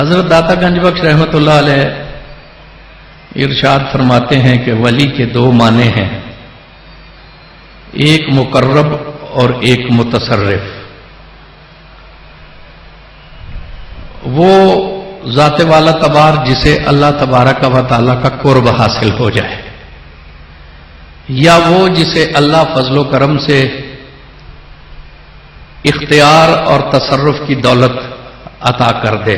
حضرت داتا گنج بخش رحمۃ اللہ علیہ ارشاد فرماتے ہیں کہ ولی کے دو معنی ہیں، ایک مقرب اور ایک متصرف۔ وہ ذات والا تبار جسے اللہ تبارک و تعالیٰ کا قرب حاصل ہو جائے، یا وہ جسے اللہ فضل و کرم سے اختیار اور تصرف کی دولت عطا کر دے۔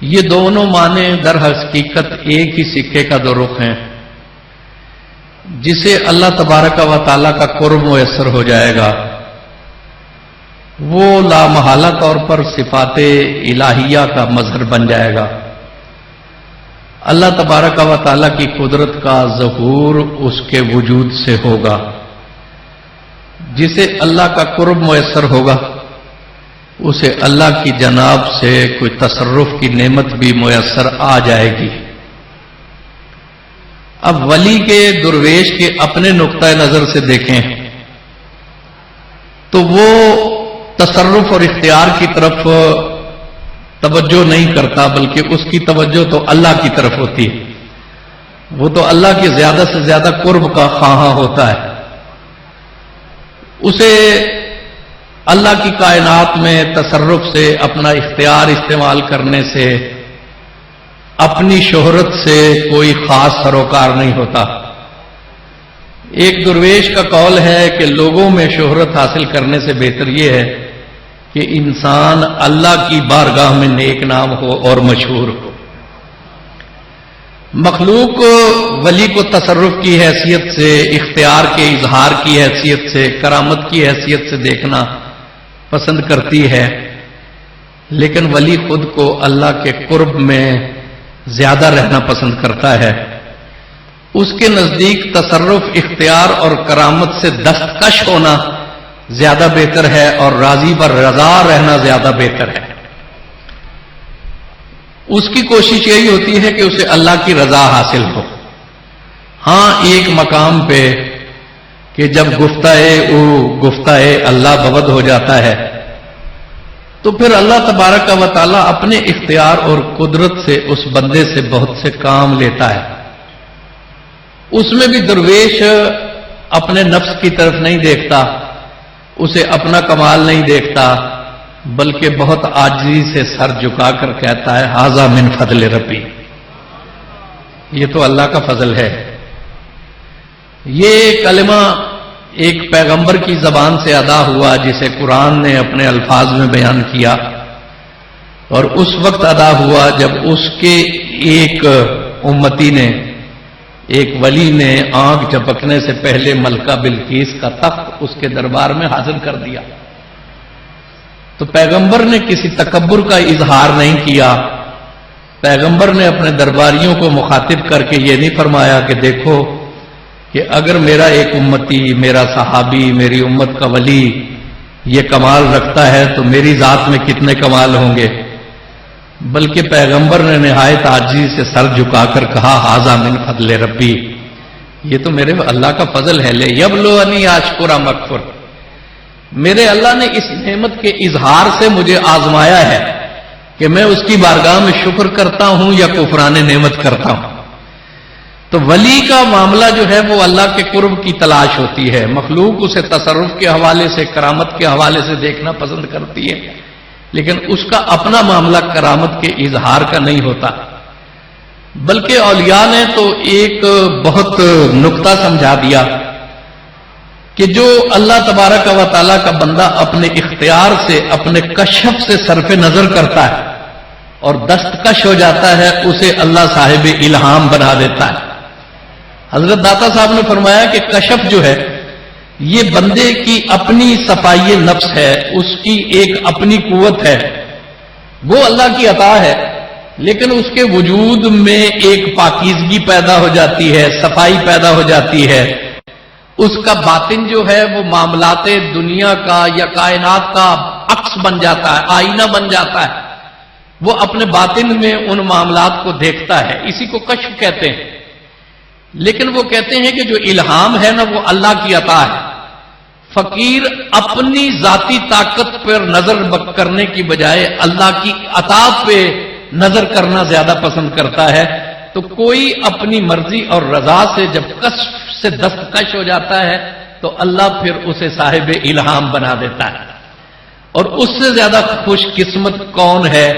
یہ دونوں معنی در حقیقت ایک ہی سکے کا دو رخ ہیں۔ جسے اللہ تبارک و تعالیٰ کا قرب میسر ہو جائے گا وہ لامحالہ طور پر صفات الہیہ کا مظہر بن جائے گا، اللہ تبارک و تعالیٰ کی قدرت کا ظہور اس کے وجود سے ہوگا۔ جسے اللہ کا قرب میسر ہوگا اسے اللہ کی جناب سے کوئی تصرف کی نعمت بھی میسر آ جائے گی۔ اب ولی کے درویش کے اپنے نقطۂ نظر سے دیکھیں تو وہ تصرف اور اختیار کی طرف توجہ نہیں کرتا، بلکہ اس کی توجہ تو اللہ کی طرف ہوتی ہے۔ وہ تو اللہ کی زیادہ سے زیادہ قرب کا خواہاں ہوتا ہے۔ اسے اللہ کی کائنات میں تصرف سے، اپنا اختیار استعمال کرنے سے، اپنی شہرت سے کوئی خاص سروکار نہیں ہوتا۔ ایک درویش کا قول ہے کہ لوگوں میں شہرت حاصل کرنے سے بہتر یہ ہے کہ انسان اللہ کی بارگاہ میں نیک نام ہو اور مشہور ہو۔ مخلوق ولی کو تصرف کی حیثیت سے، اختیار کے اظہار کی حیثیت سے، کرامت کی حیثیت سے دیکھنا پسند کرتی ہے، لیکن ولی خود کو اللہ کے قرب میں زیادہ رہنا پسند کرتا ہے۔ اس کے نزدیک تصرف، اختیار اور کرامت سے دستکش ہونا زیادہ بہتر ہے اور راضی بر رضا رہنا زیادہ بہتر ہے۔ اس کی کوشش یہی ہوتی ہے کہ اسے اللہ کی رضا حاصل ہو۔ ہاں ایک مقام پہ کہ جب گفتہ اللہ ببد ہو جاتا ہے تو پھر اللہ تبارک و تعالیٰ اپنے اختیار اور قدرت سے اس بندے سے بہت سے کام لیتا ہے۔ اس میں بھی درویش اپنے نفس کی طرف نہیں دیکھتا، اسے اپنا کمال نہیں دیکھتا، بلکہ بہت عاجزی سے سر جھکا کر کہتا ہے ھذا من فضل ربی، یہ تو اللہ کا فضل ہے۔ یہ کلمہ ایک پیغمبر کی زبان سے ادا ہوا جسے قرآن نے اپنے الفاظ میں بیان کیا، اور اس وقت ادا ہوا جب اس کے ایک امتی نے، ایک ولی نے آنکھ جھپکنے سے پہلے ملکہ بلقیس کا تخت اس کے دربار میں حاضر کر دیا۔ تو پیغمبر نے کسی تکبر کا اظہار نہیں کیا، پیغمبر نے اپنے درباریوں کو مخاطب کر کے یہ نہیں فرمایا کہ دیکھو کہ اگر میرا ایک امتی، میرا صحابی، میری امت کا ولی یہ کمال رکھتا ہے تو میری ذات میں کتنے کمال ہوں گے، بلکہ پیغمبر نے نہایت عاجزی سے سر جھکا کر کہا ھذا من فضل ربی، یہ تو میرے اللہ کا فضل ہے۔ لیبلونی اشکر ام اکفر، میرے اللہ نے اس نعمت کے اظہار سے مجھے آزمایا ہے کہ میں اس کی بارگاہ میں شکر کرتا ہوں یا کفران نعمت کرتا ہوں۔ تو ولی کا معاملہ جو ہے وہ اللہ کے قرب کی تلاش ہوتی ہے۔ مخلوق اسے تصرف کے حوالے سے، کرامت کے حوالے سے دیکھنا پسند کرتی ہے، لیکن اس کا اپنا معاملہ کرامت کے اظہار کا نہیں ہوتا۔ بلکہ اولیاء نے تو ایک بہت نقطہ سمجھا دیا کہ جو اللہ تبارک و تعالیٰ کا بندہ اپنے اختیار سے، اپنے کشف سے صرف نظر کرتا ہے اور دستکش ہو جاتا ہے، اسے اللہ صاحب الہام بنا دیتا ہے۔ حضرت داتا صاحب نے فرمایا کہ کشف جو ہے یہ بندے کی اپنی صفائی نفس ہے، اس کی ایک اپنی قوت ہے، وہ اللہ کی عطا ہے، لیکن اس کے وجود میں ایک پاکیزگی پیدا ہو جاتی ہے، صفائی پیدا ہو جاتی ہے۔ اس کا باطن جو ہے وہ معاملات دنیا کا یا کائنات کا عکس بن جاتا ہے، آئینہ بن جاتا ہے، وہ اپنے باطن میں ان معاملات کو دیکھتا ہے، اسی کو کشف کہتے ہیں۔ لیکن وہ کہتے ہیں کہ جو الہام ہے نا وہ اللہ کی عطا ہے، فقیر اپنی ذاتی طاقت پر نظر کرنے کی بجائے اللہ کی عطا پہ نظر کرنا زیادہ پسند کرتا ہے، تو کوئی اپنی مرضی اور رضا سے جب کشف سے دستکش ہو جاتا ہے تو اللہ پھر اسے صاحب الہام بنا دیتا ہے۔ اور اس سے زیادہ خوش قسمت کون ہے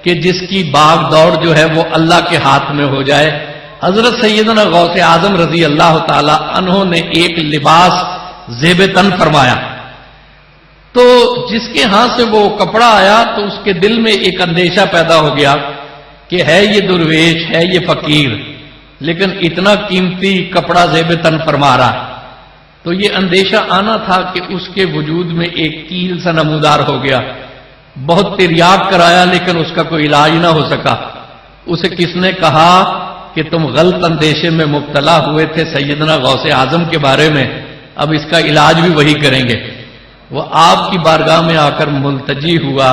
کہ جس کی باغ دوڑ جو ہے وہ اللہ کے ہاتھ میں ہو جائے۔ حضرت سیدنا غوث اعظم رضی اللہ تعالی عنہ نے ایک لباس زیب تن فرمایا، تو جس کے ہاں سے وہ کپڑا آیا تو اس کے دل میں ایک اندیشہ پیدا ہو گیا کہ ہے یہ درویش، ہے یہ فقیر، لیکن اتنا قیمتی کپڑا زیب تن فرما رہا، تو یہ اندیشہ آنا تھا کہ اس کے وجود میں ایک کیل سا نمودار ہو گیا۔ بہت تریاق کرایا لیکن اس کا کوئی علاج نہ ہو سکا۔ اسے کس نے کہا کہ تم غلط اندیشے میں مبتلا ہوئے تھے سیدنا غوث اعظم کے بارے میں، اب اس کا علاج بھی وہی کریں گے۔ وہ آپ کی بارگاہ میں آ کر ملتجی ہوا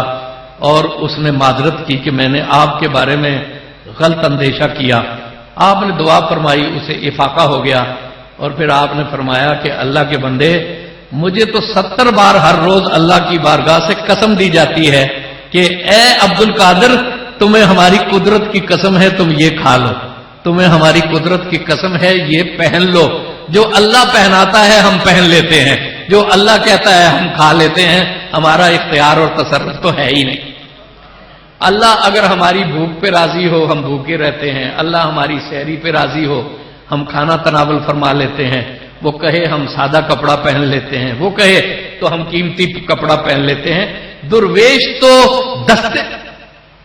اور اس نے معذرت کی کہ میں نے آپ کے بارے میں غلط اندیشہ کیا۔ آپ نے دعا فرمائی، اسے افاقہ ہو گیا، اور پھر آپ نے فرمایا کہ اللہ کے بندے، مجھے تو 70 بار ہر روز اللہ کی بارگاہ سے قسم دی جاتی ہے کہ اے عبد القادر، تمہیں ہماری قدرت کی قسم ہے تم یہ کھا لو، تمہیں ہماری قدرت کی قسم ہے یہ پہن لو۔ جو اللہ پہناتا ہے ہم پہن لیتے ہیں، جو اللہ کہتا ہے ہم کھا لیتے ہیں، ہمارا اختیار اور تصرف تو ہے ہی نہیں۔ اللہ اگر ہماری بھوک پہ راضی ہو ہم بھوکے رہتے ہیں، اللہ ہماری سحری پہ راضی ہو ہم کھانا تناول فرما لیتے ہیں، وہ کہے ہم سادہ کپڑا پہن لیتے ہیں، وہ کہے تو ہم قیمتی کپڑا پہن لیتے ہیں۔ درویش تو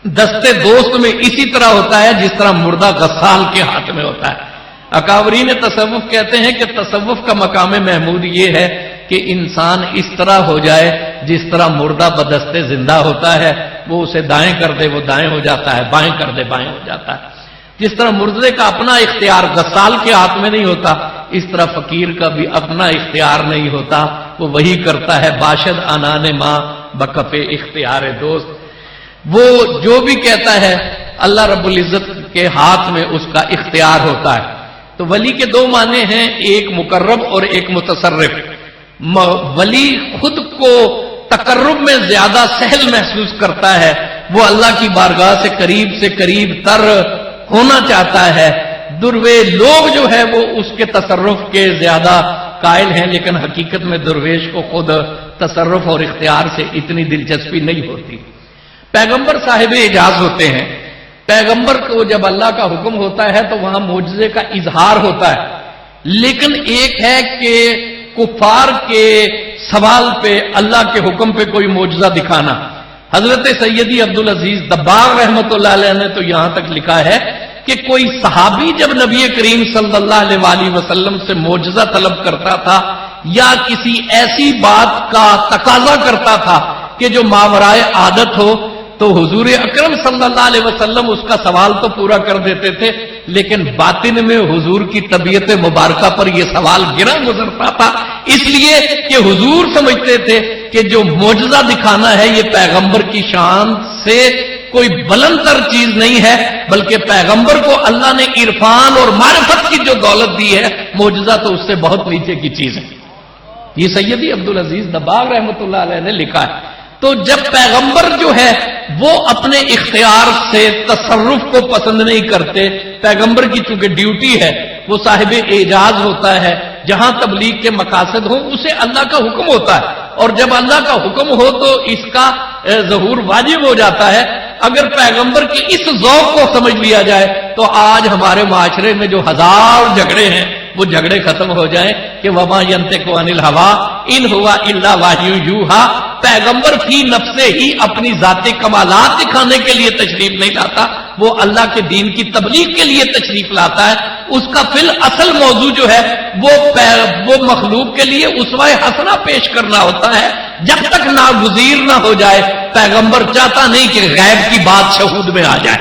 دستے دوست میں اسی طرح ہوتا ہے جس طرح مردہ غسال کے ہاتھ میں ہوتا ہے۔ اکابرین تصوف کہتے ہیں کہ تصوف کا مقام محمود یہ ہے کہ انسان اس طرح ہو جائے جس طرح مردہ بدستے زندہ ہوتا ہے، وہ اسے دائیں کر دے وہ دائیں ہو جاتا ہے، بائیں کر دے بائیں ہو جاتا ہے۔ جس طرح مردے کا اپنا اختیار غسال کے ہاتھ میں نہیں ہوتا، اس طرح فقیر کا بھی اپنا اختیار نہیں ہوتا، وہ وہی کرتا ہے باشد آنان ماں بکف اختیار دوست۔ وہ جو بھی کہتا ہے اللہ رب العزت کے ہاتھ میں اس کا اختیار ہوتا ہے۔ تو ولی کے دو معنی ہیں، ایک مقرب اور ایک متصرف۔ ولی خود کو تقرب میں زیادہ سہل محسوس کرتا ہے، وہ اللہ کی بارگاہ سے قریب تر ہونا چاہتا ہے۔ درویش لوگ جو ہے وہ اس کے تصرف کے زیادہ قائل ہیں، لیکن حقیقت میں درویش کو خود تصرف اور اختیار سے اتنی دلچسپی نہیں ہوتی۔ پیغمبر صاحب اعجاز ہوتے ہیں، پیغمبر کو جب اللہ کا حکم ہوتا ہے تو وہاں معجزے کا اظہار ہوتا ہے، لیکن ایک ہے کہ کفار کے سوال پہ اللہ کے حکم پہ کوئی معجزہ دکھانا۔ حضرت سیدی عبدالعزیز دباغ رحمت اللہ علیہ نے تو یہاں تک لکھا ہے کہ کوئی صحابی جب نبی کریم صلی اللہ علیہ وآلہ وسلم سے معجزہ طلب کرتا تھا یا کسی ایسی بات کا تقاضا کرتا تھا کہ جو ماورائے عادت ہو، تو حضور اکرم صلی اللہ علیہ وسلم اس کا سوال تو پورا کر دیتے تھے، لیکن باطن میں حضور کی طبیعت مبارکہ پر یہ سوال گرا گزرتا تھا، اس لیے کہ حضور سمجھتے تھے کہ جو معجزہ دکھانا ہے یہ پیغمبر کی شان سے کوئی بلند تر چیز نہیں ہے، بلکہ پیغمبر کو اللہ نے عرفان اور معرفت کی جو دولت دی ہے، معجزہ تو اس سے بہت نیچے کی چیز ہے۔ یہ سیدی عبدالعزیز دباغ رحمت اللہ علیہ نے لکھا ہے۔ تو جب پیغمبر جو ہے وہ اپنے اختیار سے تصرف کو پسند نہیں کرتے، پیغمبر کی چونکہ ڈیوٹی ہے وہ صاحب اعجاز ہوتا ہے، جہاں تبلیغ کے مقاصد ہوں اسے اللہ کا حکم ہوتا ہے، اور جب اللہ کا حکم ہو تو اس کا ظہور واجب ہو جاتا ہے۔ اگر پیغمبر کے اس ذوق کو سمجھ لیا جائے تو آج ہمارے معاشرے میں جو ہزار جھگڑے ہیں وہ جھگڑے ختم ہو جائیں کہ وما ينطق عن الهوى ان هو الا وحی یوحی۔ پیغمبر فی نفسے ہی اپنی ذاتی کمالات دکھانے کے لیے تشریف نہیں لاتا، وہ اللہ کے دین کی تبلیغ کے لیے تشریف لاتا ہے۔ اس کا فی الاصل موضوع جو ہے وہ مخلوق کے لیے اسوہ حسنہ پیش کرنا ہوتا ہے۔ جب تک ناگزیر نہ ہو جائے پیغمبر چاہتا نہیں کہ غیب کی بات شہود میں آ جائے۔